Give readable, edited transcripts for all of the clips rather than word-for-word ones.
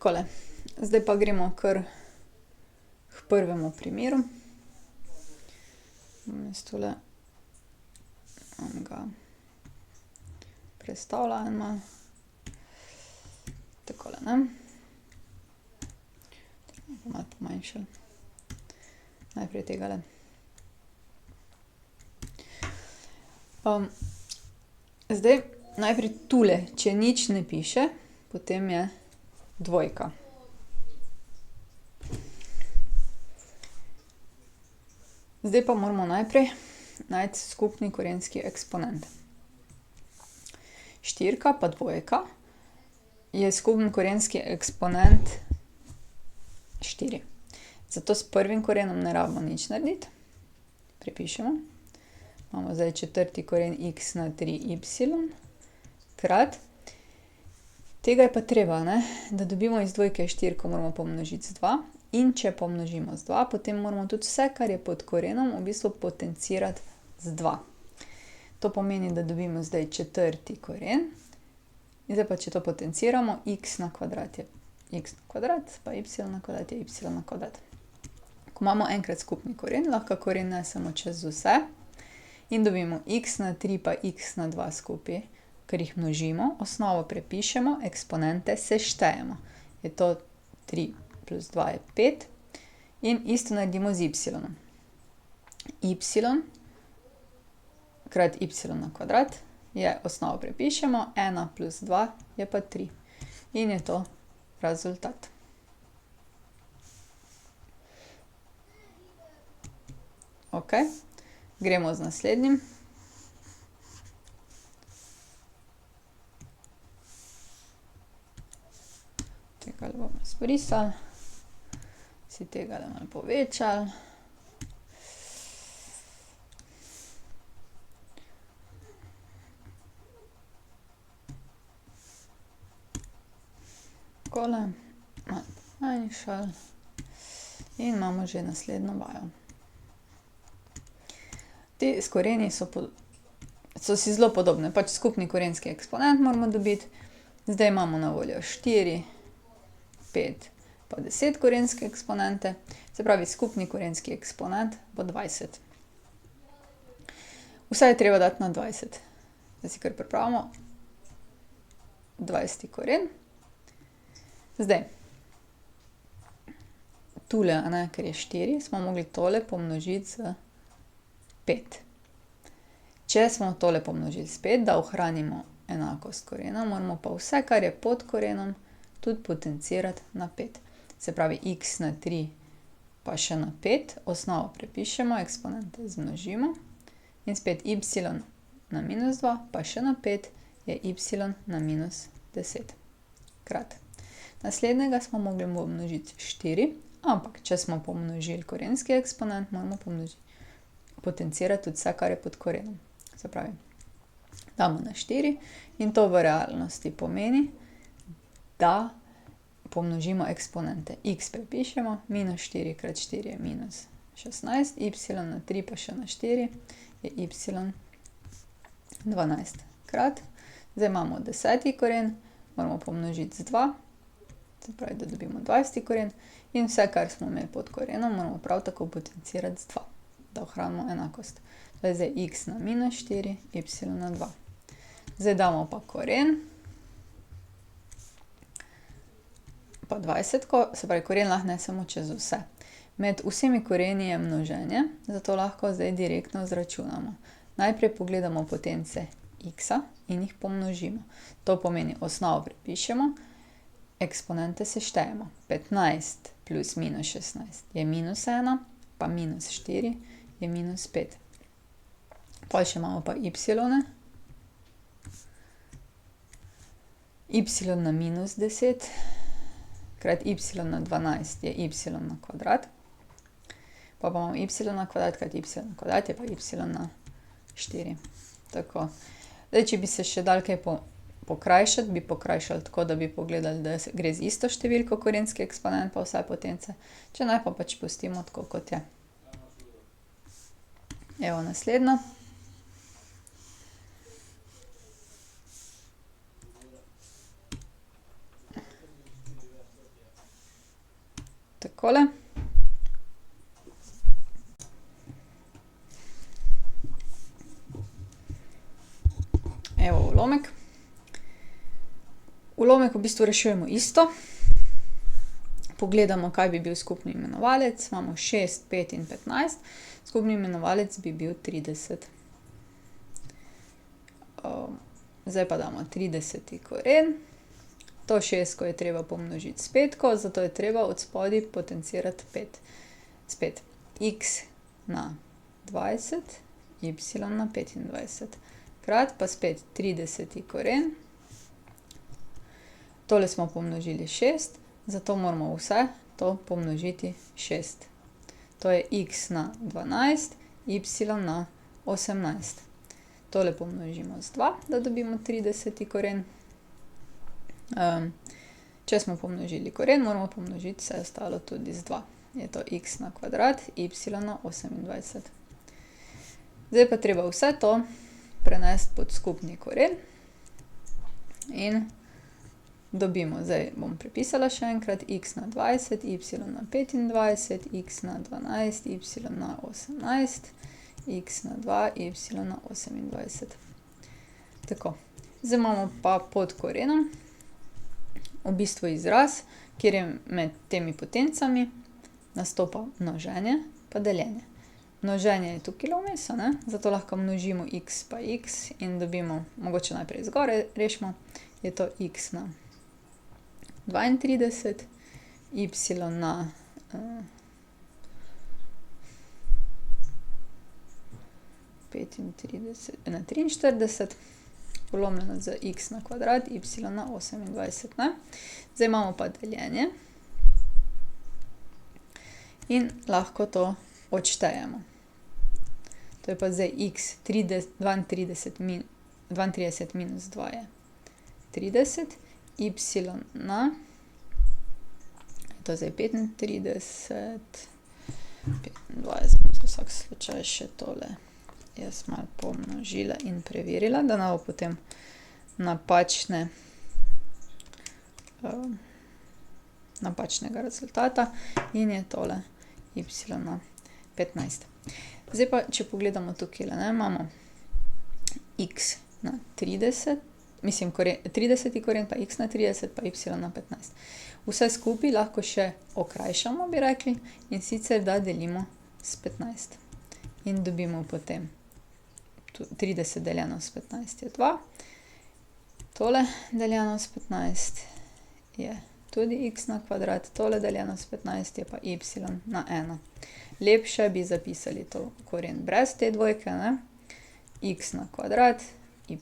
Takole, zdaj pa gremo kar k prvemu primeru. Jaz tule bom ga prestavila en malo. Takole, ne. Malo pomanjšali. Najprej tegale. Zdaj najprej tule, če nič ne piše, potem je dvojka. Zdaj pa moramo najprej najti skupni korenski eksponent. Štirka pa dvojka je skupni korenski eksponent 4. Zato s prvim korenom ne rabimo nič narediti. Prepišemo. Imamo zdaj četrti koren x na 3y krat. Tega je pa treba, ne, da dobimo iz dvojke štirko, moramo pomnožiti z 2. In če pomnožimo z 2, potem moramo tudi vse, kar je pod korenom, v bistvu potencirati z 2. To pomeni, da dobimo zdaj četrti koren. In zdaj pa, če to potenciramo, x na kvadrat je x na kvadrat, pa y na kvadrat je y na kvadrat. Ko imamo enkrat skupni koren, lahko koren nesemo čez vse. In dobimo x na 3 pa x na 2 skupaj, ker jih množimo, osnovo prepišemo, eksponente seštejemo. Je to 3 plus 2 je 5. In isto naredimo z y. Y krat y na kvadrat je, osnovo prepišemo, 1 plus 2 je pa 3. In je to rezultat. Ok, gremo z naslednjim. Tega bomo zbrisali. Si tega malo povečali. Takole, malo pomanjšali. In imamo že naslednjo vajo. Te s koreni so si zelo podobne, pač skupni korenski eksponent moramo dobiti. Zdaj imamo na voljo 4, 5 pa 10 korenske eksponente. Se pravi, skupni korenski eksponent bo 20. Vse je treba dati na 20. Zdaj si kar pripravimo 20. koren. Zdaj, tule, a ne, ker je 4, smo mogli tole pomnožiti z 5. Če smo tole pomnožili s 5, da ohranimo enakost korena, moramo pa vse, kar je pod korenom, tudi potencirati na 5. Se pravi, x na 3 pa še na 5, osnovo prepišemo, eksponente zmnožimo. In spet y na minus 2 pa še na 5 je y na minus 10 krat. Naslednjega smo mogli pomnožiti 4, ampak če smo pomnožili korenski eksponent, moramo potencirati tudi vse, kar je pod korenom. Se pravi, damo na 4 in to v realnosti pomeni, da pomnožimo eksponente. X prepišemo, minus 4 krat 4 je minus 16, y na 3 pa še na 4 je y 12 krat. Zdaj imamo 10. koren, moramo pomnožiti z 2, se pravi, da dobimo 20. koren in vse, kar smo imeli pod korenom, moramo prav tako potencirati z 2, da ohranimo enakost. Zdaj x na minus 4, y na 2. Zdaj damo pa koren, pa 20, se pravi, koren lahko nesemo čez vse. Med vsemi koreni je množenje, zato lahko zdaj direktno izračunamo. Najprej pogledamo potence x-a in jih pomnožimo. To pomeni, osnovo prepišemo, eksponente seštejemo. 15 plus minus 16 je minus 1, pa minus 4 je minus 5. Potem še imamo pa y-ne. Y na minus 10 krat y na 12 je y na kvadrat. Pa imamo y na kvadrat krat y na kvadrat je pa y na 4. Tako. Zdaj, če bi se še dal kaj pokrajšati, bi pokrajšali tako, da bi pogledali, da gre z isto številko korenski eksponent pa vse potence. Če ne, pa pač pustimo tako, kot je. Evo naslednja. takole. Evo ulomek. Ulomek v bistvu rešujemo isto. Pogledamo, kaj bi bil skupni imenovalec. Imamo 6, 5 in 15. Skupni imenovalec bi bil 30. Zdaj pa damo 30. koren. To šestko je treba pomnožiti s petko, zato je treba od spodaj potencirati 5. Spet x na 20, y na 25. Krat pa spet 30. koren. Tole smo pomnožili 6, zato moramo vse to pomnožiti 6. To je x na 12, y na 18. Tole pomnožimo z 2, da dobimo 30. koren. Če smo pomnožili koren, moramo pomnožiti vse ostalo tudi z 2. Je to x na kvadrat, y na 28. Zdaj pa treba vse to prenesti pod skupni koren. In dobimo, zdaj bom prepisala še enkrat, x na 20, y na 25, x na 12, y na 18, x na 2, y na 28. Tako, zdaj imamo pa pod korenom v bistvu izraz, kjer je med temi potencami nastopa množenje pa deljenje. Množenje je tukaj vmes, zato lahko množimo x pa x in dobimo, mogoče najprej zgoraj rešimo, je to x na 32, y na 43, polomljeno z x na kvadrat, y na 28. Ne? Zdaj imamo pa deljenje in lahko to odštejemo. To je pa zdaj x 32 minus 2 je 30, y na, to je zdaj 35, 25, za vsak slučaj še tole jaz malo pomnožila in preverila, da ne bo potem napačnega rezultata, in je tole y na 15. Zdaj pa, če pogledamo tukaj, imamo x na 30, mislim 30. koren, pa x na 30, pa y na 15. Vse skupaj lahko še okrajšamo, bi rekli, in sicer da delimo s 15. In dobimo potem 30 deljeno s 15 je 2. Tole deljeno s 15 je tudi x na kvadrat, tole deljeno s 15 je pa y na 1. Lepše bi zapisali to koren brez te dvojke, x na kvadrat, y.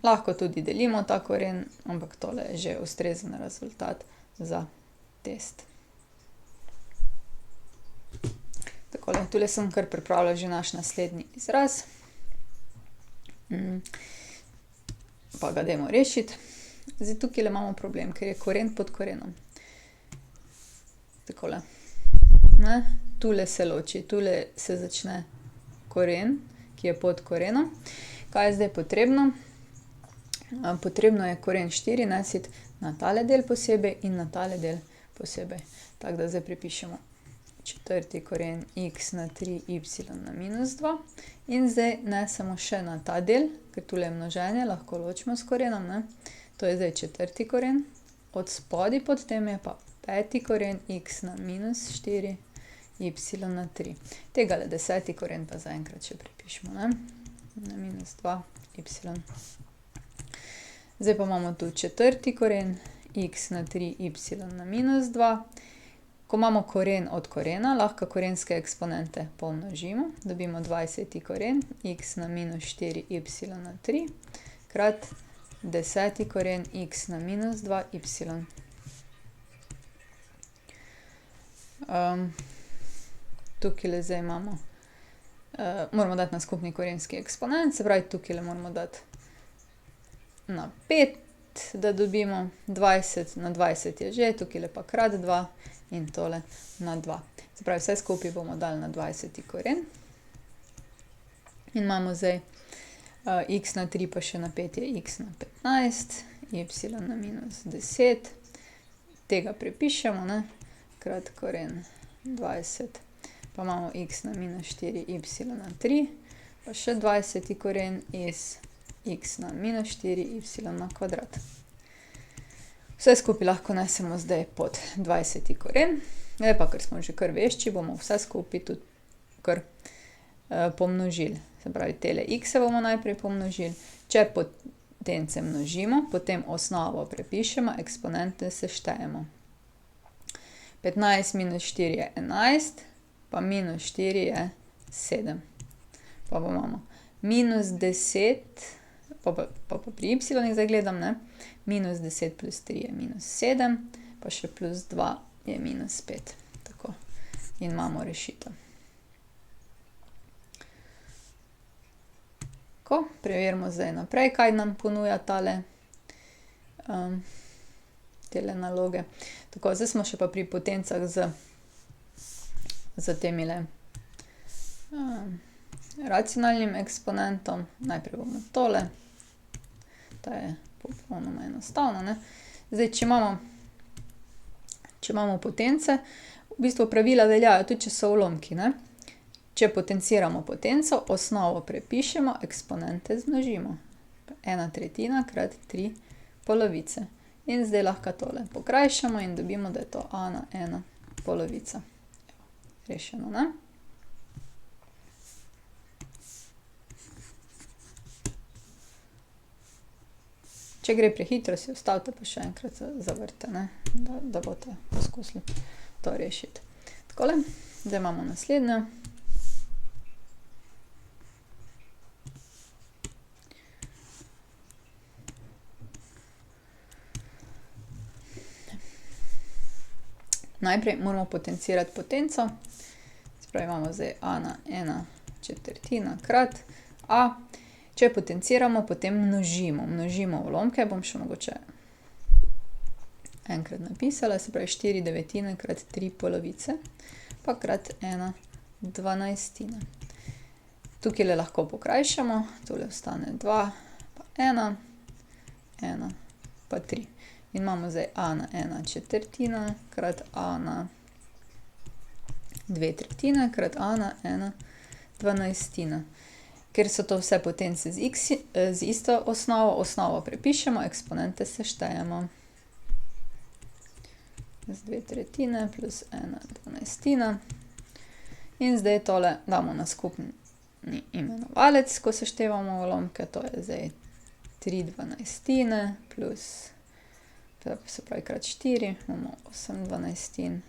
Lahko tudi delimo ta koren, ampak tole je že ustrezen rezultat za test. Takole, tule sem kar pripravila že naš naslednji izraz. Pa ga dajmo rešiti. Zdaj tukaj imamo problem, ker je koren pod korenom. Takole. Tule se loči, tule se začne koren, ki je pod korenom. Kaj je zdaj potrebno? Potrebno je koren 4 nesiti na tale del posebej in na tale del posebej. Tako da zdaj prepišemo četrti koren x na 3, y na minus 2. In zdaj nesemo še na ta del, ker tule je množenje, lahko ločimo s korenom. To je zdaj četrti koren. Od spodaj pod tem je pa peti koren x na minus 4, y na 3. Tegale 10. koren pa zaenkrat še prepišemo. Na minus 2, y. Zdaj pa imamo tu četrti koren x na 3, y na minus 2. Ko imamo koren od korena, lahko korenske eksponente pomnožimo. Dobimo 20. koren x na minus 4, y na 3, krat 10. koren x na minus 2, y. Tukaj zdaj imamo, moramo dati na skupni korenski eksponent, se pravi, tukaj moramo dati na 5, da dobimo 20, na 20 je že, tukaj pa krat 2 in tole na 2. Se pravi, vse skupaj bomo dali na 20. koren. In imamo zdaj x na 3 pa še na 5 je x na 15, y na minus 10, tega prepišemo, ne, krat koren 20, pa imamo x na minus 4y na 3, pa še 20. koren iz x na minus 4y na kvadrat. Vse skupaj lahko nesemo zdaj pod 20. koren. Zdaj pa, ker smo že kar vešči, bomo vse skupaj tudi kar pomnožili. Se pravi, tele x-e bomo najprej pomnožili. Če potence množimo, potem osnovo prepišemo, eksponente seštejemo. 15 minus 4 je 11, pa minus 4 je 7. Pa imamo minus 10, pa pri y zdaj gledam, ne? Minus 10 plus 3 je minus 7, pa še plus 2 je minus 5. Tako. In imamo rešitev. Tako, preverimo zdaj naprej, kaj nam ponuja tele naloge. Tako, zdaj smo še pa pri potencah z temile racionalnim eksponentom. Najprej bomo tole. Ta je popolnoma enostavna, ne. Zdaj, če imamo potence, v bistvu pravila veljajo tudi, če so ulomki, ne. Če potenciramo potenco, osnovo prepišemo, eksponente zmnožimo. 1/3 krat 3 polovice. In zdaj lahko tole pokrajšamo in dobimo, da je to a na 1 polovica. Rešeno, ne? Če gre prehitro, si ustavite pa še enkrat zavrte, ne? Da boste poskusili to rešiti. Takole, zdaj imamo naslednjo. Najprej moramo potencirati potenco. Spravi, imamo zdaj a na 1/4 krat a. Če potenciramo, potem množimo. Množimo ulomke, bom še mogoče enkrat napisala, se pravi 4/9 krat 3 polovice, pa krat 1/12. Tukaj lahko pokrajšamo, tole ostane 2, pa 1, 1, pa 3. In imamo zdaj a na 1/4 krat a na 2/3 krat a na 1/12. Ker so to vse potence z isto osnovo prepišemo, eksponente seštejemo. Z 2/3 plus 1/12. In zdaj tole damo na skupni imenovalec, ko seštevamo ulomke, to je zdaj 3/12 plus, se pravi krat 4, imamo 8/12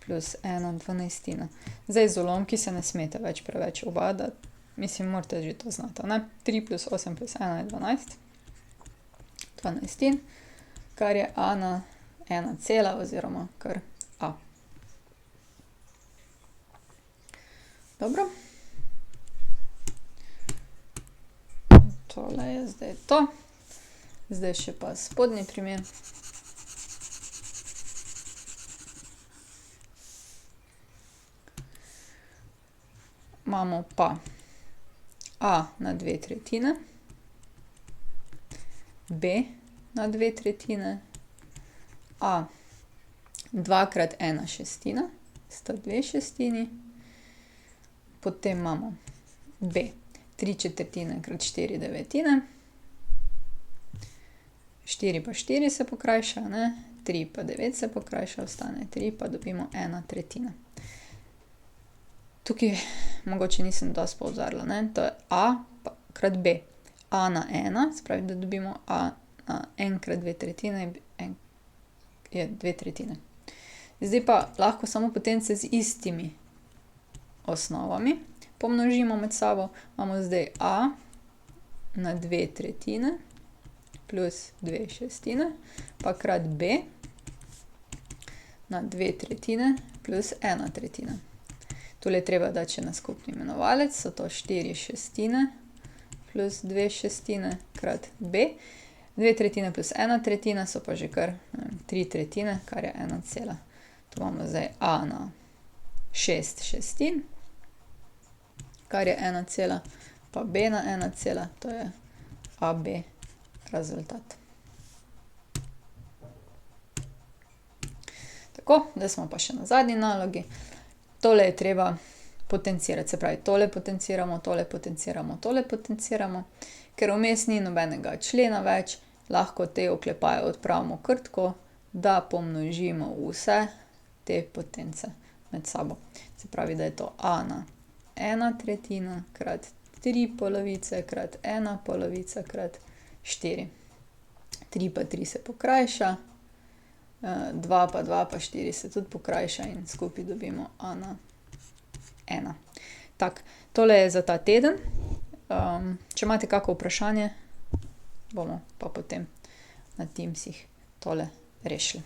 plus 1/12. Zdaj z ulomki se ne smete več preveč ubadati. Mislim, morate že to znati, ne? 3 plus 8 plus 1 je 12. 12, kar je a na 1 cela oziroma kar a. Dobro. Tole je zdaj to. Zdaj še pa spodnji primer. Imamo pa a na 2/3, b na 2/3, a 2 krat 1/6, sta 2/6, potem imamo b 3/4 krat 4/9, 4 pa 4 se pokrajša, ne, 3 pa 9 se pokrajša, ostane 3, pa dobimo 1/3. Tukaj mogoče nisem dosti poudarila, ne, to je a krat b. A na 1, se pravi, da dobimo a na 1 krat 2/3 je 2/3. Zdaj pa lahko samo potence z istimi osnovami pomnožimo med sabo. Imamo zdaj a na 2/3 plus 2/6, pa krat b na 2/3 plus 1/3. Tole je treba dati še na skupni imenovalec, so to 4/6 plus 2/6 krat b. 2/3 plus 1/3 so pa že kar 3/3, kar je 1 cela. Tu imamo zdaj a na 6/6, kar je 1 cela, pa b na 1 cela, to je ab rezultat. Tako, zdaj smo pa še na zadnji nalogi. Tole je treba potencirati, se pravi, tole potenciramo, tole potenciramo, tole potenciramo. Ker vmes ni nobenega člena več, lahko te oklepaje odpravimo kar tako, da pomnožimo vse te potence med sabo. Se pravi, da je to a na 1/3 krat 3 polovice krat 1 polovica krat 4. 3 pa 3 se pokrajša, 2 pa 2 pa 4 se tudi pokrajša in skupaj dobimo a na 1. Tako, tole je za ta teden. Če imate kako vprašanje, bomo pa potem na Teamsih tole rešili.